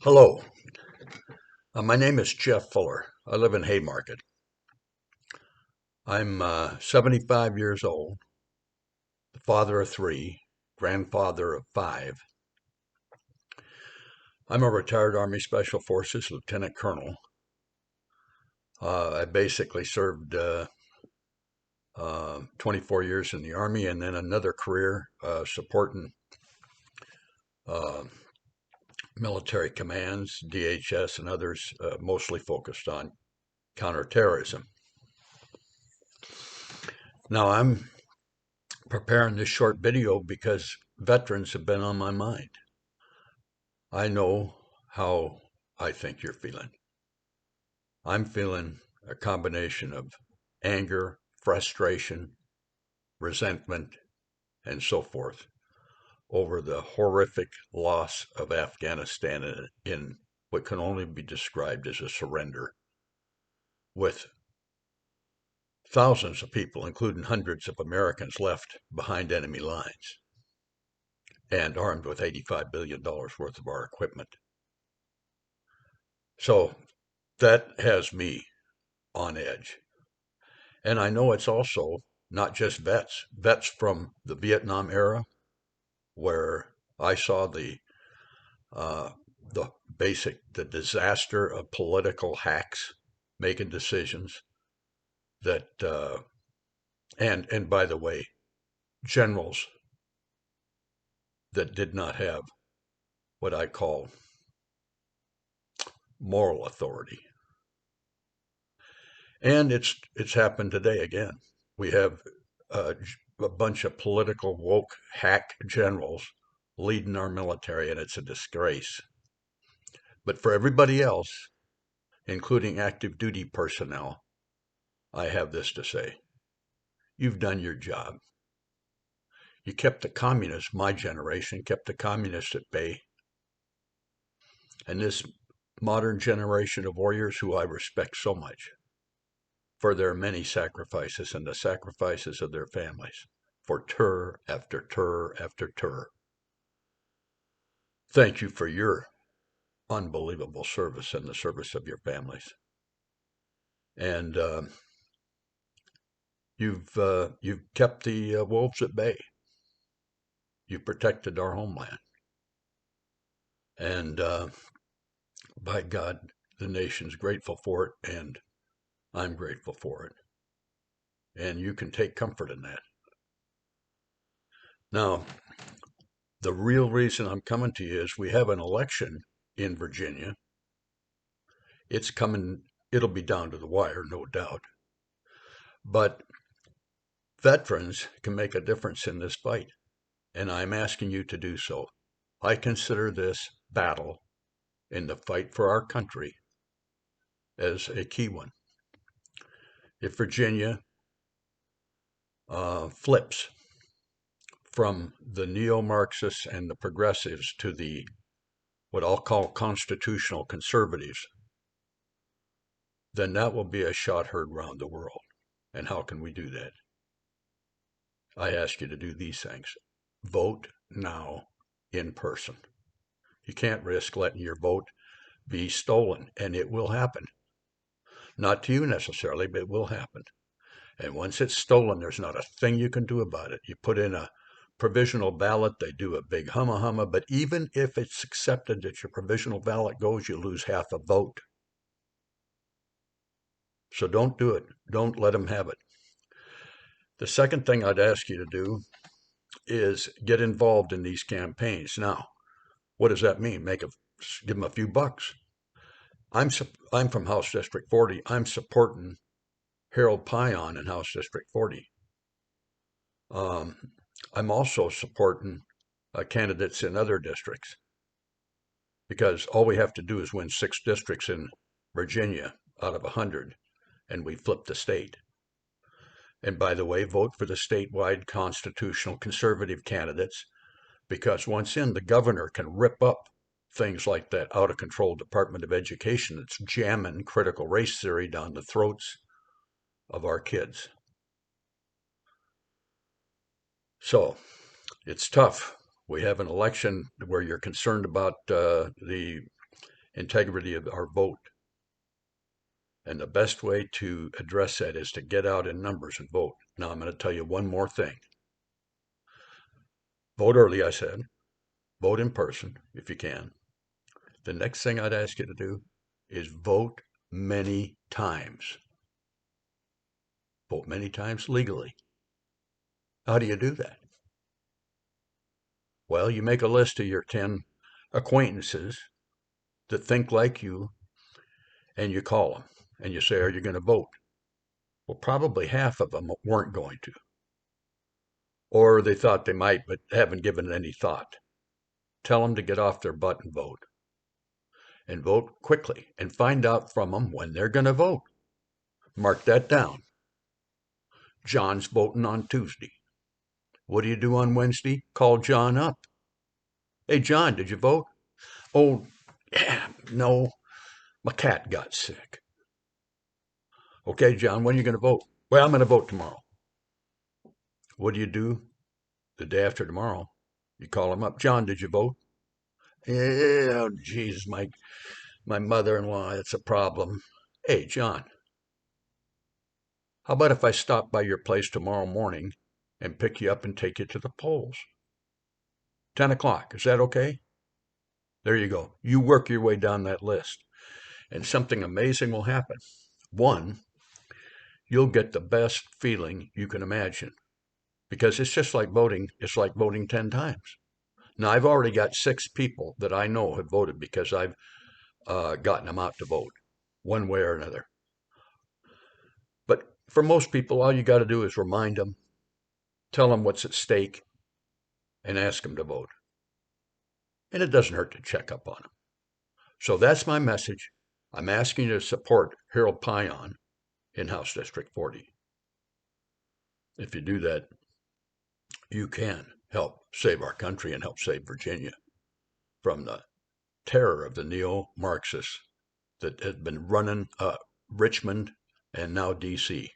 Hello, my name is Jeff Fuller. I live in Haymarket. I'm 75 years old, the father of three, grandfather of five. I'm a retired Army Special Forces Lieutenant Colonel. I basically served 24 years in the Army and then another career supporting uh, military commands, DHS, and others, mostly focused on counterterrorism. Now, I'm preparing this short video because veterans have been on my mind. I know how I think you're feeling. I'm feeling a combination of anger, frustration, resentment, and so forth over the horrific loss of Afghanistan in what can only be described as a surrender, with thousands of people, including hundreds of Americans, left behind enemy lines and armed with $85 billion worth of our equipment. So that has me on edge. And I know it's also not just vets from the Vietnam era, where I saw uh, the disaster of political hacks making decisions that, and by the way, generals that did not have what I call moral authority. And it's happened today again. We have a bunch of political woke hack generals leading our military, and it's a disgrace. But for everybody else, including active duty personnel, I have this to say. You've done your job. You kept the communists, my generation, kept the communists at bay. And this modern generation of warriors who I respect so much for their many sacrifices and the sacrifices of their families for tour after tour after tour. Thank you for your unbelievable service and the service of your families. And you've kept the wolves at bay. You protected our homeland. And by God, the nation's grateful for it, and I'm grateful for it. And you can take comfort in that. Now, the real reason I'm coming to you is we have an election in Virginia. It's coming, it'll be down to the wire, no doubt. But veterans can make a difference in this fight, and I'm asking you to do so. I consider this battle in the fight for our country as a key one. If Virginia flips from the neo-Marxists and the progressives to the what I'll call constitutional conservatives, then that will be a shot heard round the world. And how can we do that? I ask you to do these things. Vote now in person. You can't risk letting your vote be stolen, and it will happen. Not to you necessarily, but it will happen. And once it's stolen, there's not a thing you can do about it. You put in a provisional ballot, they do a big humma humma, but even if it's accepted that your provisional ballot goes, you lose half a vote. So don't do it. Don't let them have it. The second thing I'd ask you to do is get involved in these campaigns. Now, what does that mean? Give them a few bucks. I'm from House District 40. I'm supporting Harold Pyon in House District 40. I'm also supporting candidates in other districts because all we have to do is win 6 districts in Virginia out of 100, and we flip the state. And by the way, vote for the statewide constitutional conservative candidates, because once in, the governor can rip up things like that out of control Department of Education that's jamming critical race theory down the throats of our kids. So it's tough. We have an election where you're concerned about the integrity of our vote. And the best way to address that is to get out in numbers and vote. Now, I'm going to tell you one more thing. Vote early, I said. Vote in person if you can. The next thing I'd ask you to do is vote many times. Vote many times legally. How do you do that? Well, you make a list of your 10 acquaintances that think like you, and you call them, and you say, are you going to vote? Well, probably half of them weren't going to. Or they thought they might, but haven't given it any thought. Tell them to get off their butt and vote. And vote quickly, and find out from them when they're going to vote. Mark that down. John's voting on Tuesday. What do you do on Wednesday? Call John up. Hey, John, did you vote? Oh, yeah, no, my cat got sick. Okay, John, when are you going to vote? Well, I'm going to vote tomorrow. What do you do the day after tomorrow? You call him up. John, did you vote? Oh, geez, my mother-in-law, it's a problem. Hey, John, how about if I stop by your place tomorrow morning and pick you up and take you to the polls? 10 o'clock, is that okay? There you go. You work your way down that list, and something amazing will happen. One, you'll get the best feeling you can imagine, because it's just like voting. It's like voting 10 times. Now, I've already got 6 people that I know have voted because I've gotten them out to vote one way or another. But for most people, all you got to do is remind them, tell them what's at stake, and ask them to vote. And it doesn't hurt to check up on them. So that's my message. I'm asking you to support Harold Pyon in House District 40. If you do that, you can help save our country and help save Virginia from the terror of the neo-Marxists that has been running Richmond and now D.C.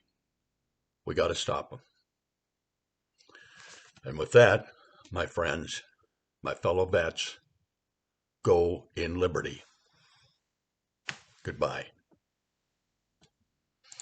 We got to stop them. And with that, my friends, my fellow vets, go in liberty. Goodbye.